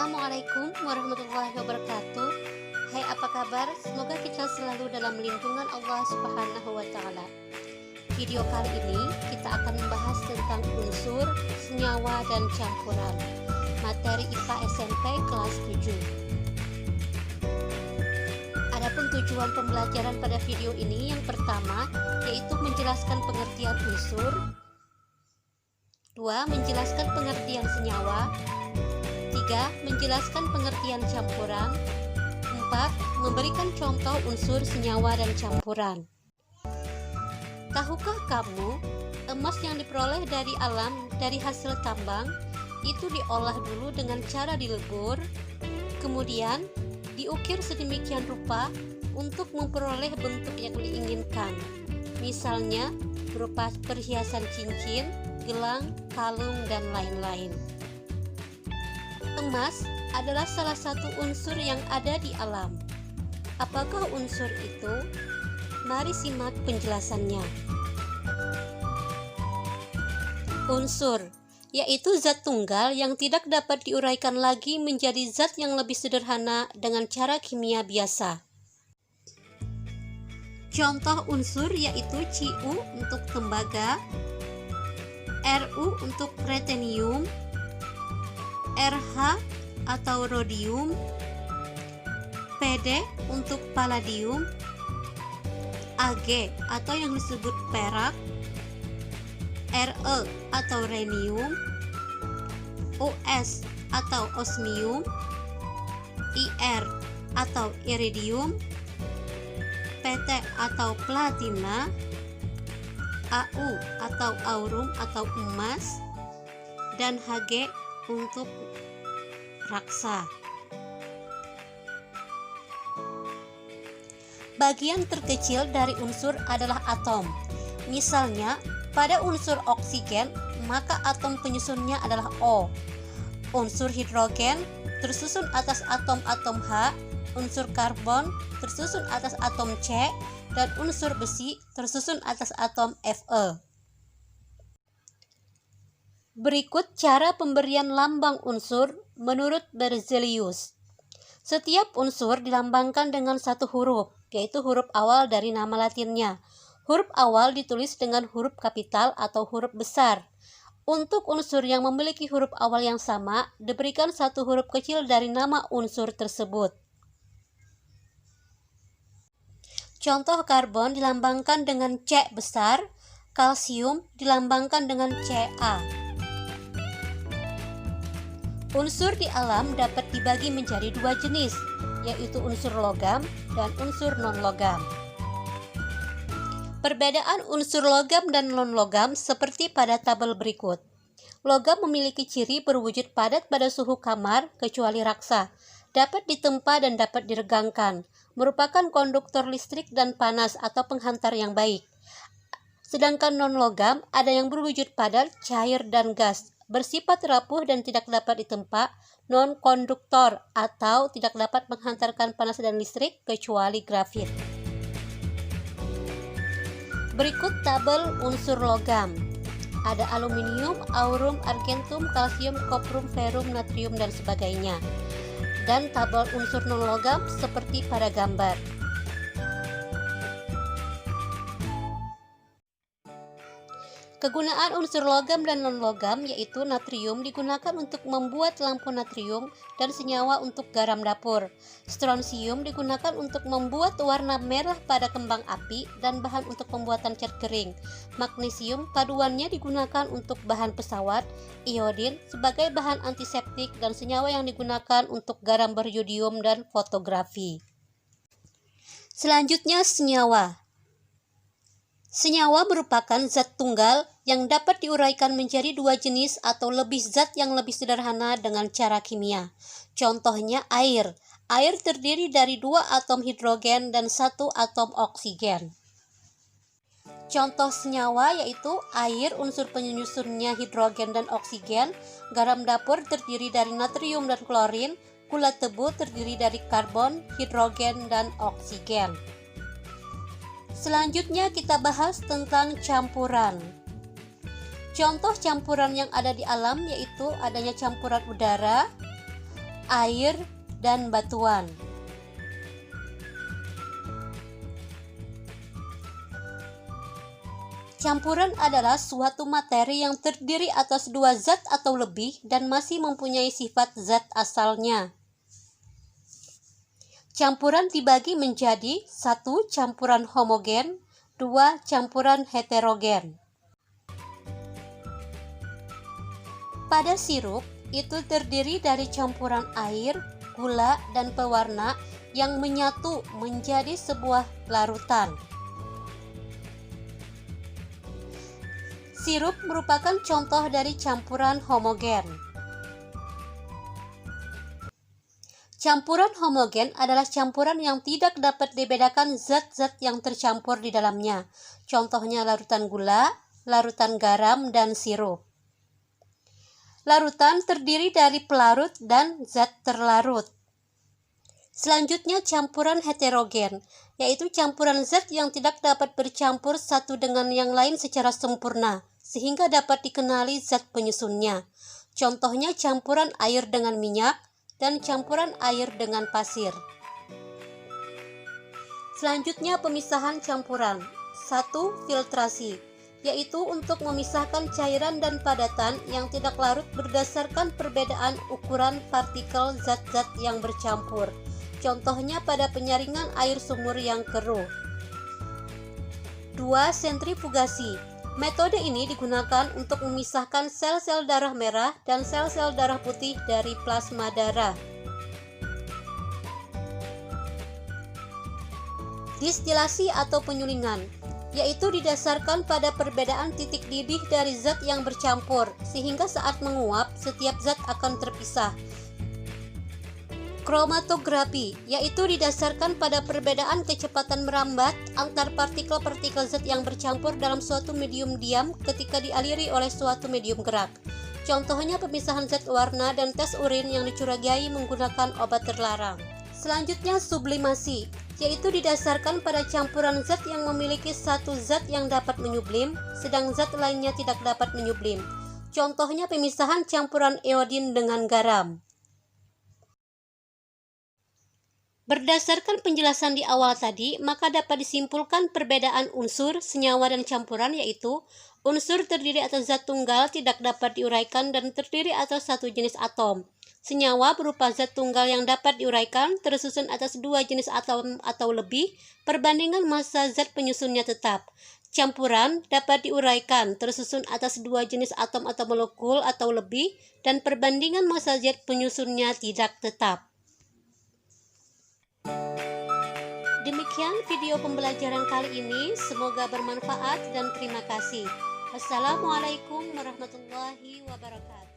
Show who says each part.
Speaker 1: Assalamualaikum warahmatullahi wabarakatuh. Hai, apa kabar? Semoga kita selalu dalam lindungan Allah Subhanahu wa Ta'ala. Video kali ini kita akan membahas tentang unsur, senyawa, dan campuran. Materi IPA SMP kelas 7. Adapun tujuan pembelajaran pada video ini yang pertama yaitu menjelaskan pengertian unsur, 2. Menjelaskan pengertian senyawa, 3. Menjelaskan pengertian campuran, 4. Memberikan contoh unsur senyawa dan campuran. Tahukah kamu, emas yang diperoleh dari alam dari hasil tambang itu diolah dulu dengan cara dilebur, kemudian diukir sedemikian rupa untuk memperoleh bentuk yang diinginkan. Misalnya berupa perhiasan cincin, gelang, kalung, dan lain-lain. Emas adalah salah satu unsur yang ada di alam. Apakah unsur itu? Mari simak penjelasannya. Unsur yaitu zat tunggal yang tidak dapat diuraikan lagi menjadi zat yang lebih sederhana dengan cara kimia biasa. Contoh unsur yaitu Cu untuk tembaga, Ru untuk retenium, Rh atau rhodium, Pd untuk palladium, Ag atau yang disebut perak, Re atau rhenium, Us atau osmium, Ir atau iridium, Pt atau platina, Au atau aurum atau emas, dan Hg untuk raksa. Bagian terkecil dari unsur adalah atom. Misalnya, pada unsur oksigen, maka atom penyusunnya adalah O. Unsur hidrogen tersusun atas atom-atom H, unsur karbon tersusun atas atom C, dan unsur besi tersusun atas atom Fe. Berikut cara pemberian lambang unsur menurut Berzelius. Setiap unsur dilambangkan dengan satu huruf, yaitu huruf awal dari nama latinnya. Huruf awal ditulis dengan huruf kapital atau huruf besar. Untuk unsur yang memiliki huruf awal yang sama, diberikan satu huruf kecil dari nama unsur tersebut. Contoh karbon dilambangkan dengan C besar, kalsium dilambangkan dengan Ca. Unsur di alam dapat dibagi menjadi dua jenis, yaitu unsur logam dan unsur non-logam. Perbedaan unsur logam dan non-logam seperti pada tabel berikut. Logam memiliki ciri berwujud padat pada suhu kamar kecuali raksa, dapat ditempa dan dapat diregangkan, merupakan konduktor listrik dan panas atau penghantar yang baik. Sedangkan non-logam ada yang berwujud padat, cair, dan gas, bersifat rapuh dan tidak dapat ditempa, non-konduktor atau tidak dapat menghantarkan panas dan listrik kecuali grafit. Berikut tabel unsur logam. Ada aluminium, aurum, argentum, kalsium, koprum, ferum, natrium, dan sebagainya. Dan tabel unsur non-logam seperti pada gambar. Kegunaan unsur logam dan non-logam yaitu natrium digunakan untuk membuat lampu natrium dan senyawa untuk garam dapur. Strontium digunakan untuk membuat warna merah pada kembang api dan bahan untuk pembuatan cat kering. Magnesium paduannya digunakan untuk bahan pesawat. Iodin sebagai bahan antiseptik dan senyawa yang digunakan untuk garam beriodium dan fotografi. Selanjutnya senyawa. Senyawa merupakan zat tunggal yang dapat diuraikan menjadi dua jenis atau lebih zat yang lebih sederhana dengan cara kimia. Contohnya air. Air terdiri dari dua atom hidrogen dan satu atom oksigen. Contoh senyawa yaitu air unsur penyusunnya hidrogen dan oksigen, garam dapur terdiri dari natrium dan klorin, gula tebu terdiri dari karbon, hidrogen, dan oksigen. Selanjutnya kita bahas tentang campuran. Contoh campuran yang ada di alam yaitu adanya campuran udara, air, dan batuan. Campuran adalah suatu materi yang terdiri atas dua zat atau lebih dan masih mempunyai sifat zat asalnya. Campuran dibagi menjadi 1. Campuran homogen, 2. Campuran heterogen. Pada sirup, itu terdiri dari campuran air, gula, dan pewarna yang menyatu menjadi sebuah larutan. Sirup merupakan contoh dari campuran homogen. Campuran homogen adalah campuran yang tidak dapat dibedakan zat-zat yang tercampur di dalamnya. Contohnya larutan gula, larutan garam, dan sirup. Larutan terdiri dari pelarut dan zat terlarut. Selanjutnya campuran heterogen, yaitu campuran zat yang tidak dapat bercampur satu dengan yang lain secara sempurna, sehingga dapat dikenali zat penyusunnya. Contohnya campuran air dengan minyak dan campuran air dengan pasir. Selanjutnya pemisahan campuran. 1. Filtrasi, yaitu untuk memisahkan cairan dan padatan yang tidak larut berdasarkan perbedaan ukuran partikel zat-zat yang bercampur. Contohnya pada penyaringan air sumur yang keruh. 2. Sentrifugasi. Metode ini digunakan untuk memisahkan sel-sel darah merah dan sel-sel darah putih dari plasma darah. Distilasi atau penyulingan, yaitu didasarkan pada perbedaan titik didih dari zat yang bercampur, sehingga saat menguap, setiap zat akan terpisah. Kromatografi, yaitu didasarkan pada perbedaan kecepatan merambat antar partikel-partikel zat yang bercampur dalam suatu medium diam ketika dialiri oleh suatu medium gerak. Contohnya pemisahan zat warna dan tes urin yang dicurigai menggunakan obat terlarang. Selanjutnya sublimasi, yaitu didasarkan pada campuran zat yang memiliki satu zat yang dapat menyublim, sedang zat lainnya tidak dapat menyublim. Contohnya pemisahan campuran iodin dengan garam. Berdasarkan penjelasan di awal tadi, maka dapat disimpulkan perbedaan unsur, senyawa, dan campuran, yaitu unsur terdiri atas zat tunggal tidak dapat diuraikan dan terdiri atas satu jenis atom. Senyawa berupa zat tunggal yang dapat diuraikan tersusun atas dua jenis atom atau lebih, perbandingan massa zat penyusunnya tetap. Campuran dapat diuraikan tersusun atas dua jenis atom atau molekul atau lebih, dan perbandingan massa zat penyusunnya tidak tetap. Demikian video pembelajaran kali ini, semoga bermanfaat dan terima kasih. Assalamualaikum warahmatullahi wabarakatuh.